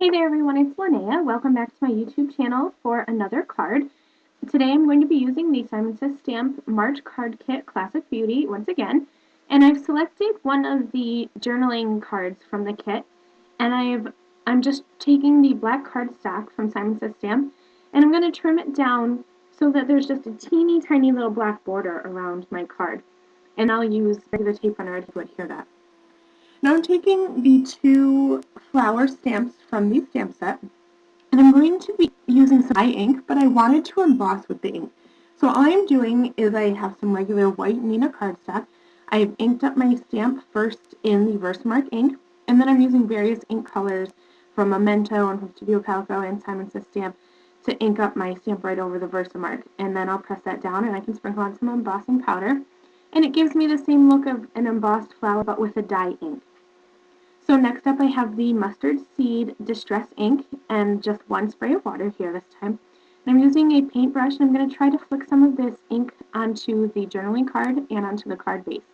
Hey there everyone, it's Linnea. Welcome back to my YouTube channel for another card. Today I'm going to be using the Simon Says Stamp March Card Kit Classic Beauty once again. And I've selected one of the journaling cards from the kit. And I'm just taking the black cardstock from Simon Says Stamp and I'm going to trim it down so that there's just a teeny tiny little black border around my card. And I'll use regular tape runner to adhere that. Now I'm taking the two flower stamps from the stamp set, and I'm going to be using some dye ink, but I wanted to emboss with the ink. So all I'm doing is I have some regular white Neenah cardstock. I've inked up my stamp first in the Versamark ink, and then I'm using various ink colors from Memento and from Studio Calico and Simon Says Stamp to ink up my stamp right over the Versamark. And then I'll press that down and I can sprinkle on some embossing powder. And it gives me the same look of an embossed flower, but with a dye ink. So next up I have the Mustard Seed Distress ink and just one spray of water here this time. And I'm using a paintbrush and I'm going to try to flick some of this ink onto the journaling card and onto the card base.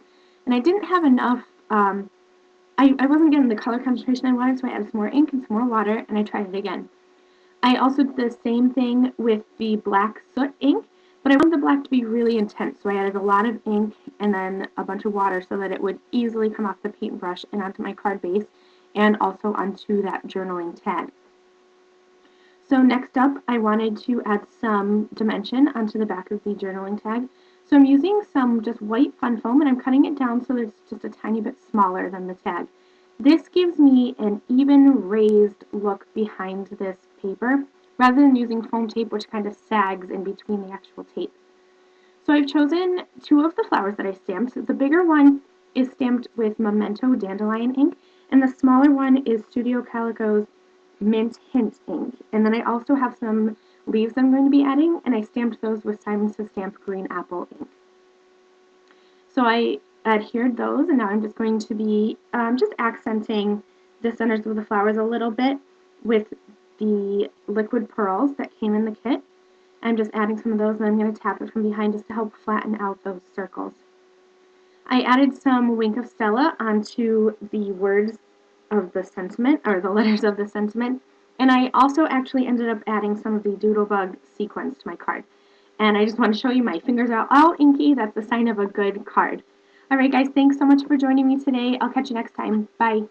And I didn't have enough, I wasn't getting the color concentration I wanted, so I added some more ink and some more water and I tried it again. I also did the same thing with the black soot ink, but I wanted the black to be really intense, so I added a lot of ink and then a bunch of water so that it would easily come off the paintbrush and onto my card base and also onto that journaling tag. So next up, I wanted to add some dimension onto the back of the journaling tag. So I'm using some just white fun foam and I'm cutting it down so that it's just a tiny bit smaller than the tag. This gives me an even raised look behind this paper rather than using foam tape, which kind of sags in between the actual tape. So I've chosen two of the flowers that I stamped. The bigger one is stamped with Memento Dandelion ink, and the smaller one is Studio Calico's Mint Hint ink. And then I also have some leaves I'm going to be adding, and I stamped those with Simon Says Stamp Green Apple ink. So I adhered those, and now I'm just going to be just accenting the centers of the flowers a little bit with the liquid pearls that came in the kit. I'm just adding some of those, and I'm going to tap it from behind just to help flatten out those circles. I added some Wink of Stella onto the words of the sentiment, or the letters of the sentiment, and I also actually ended up adding some of the Doodlebug sequence to my card. And I just want to show you my fingers are all inky. That's a sign of a good card. All right, guys, thanks so much for joining me today. I'll catch you next time. Bye.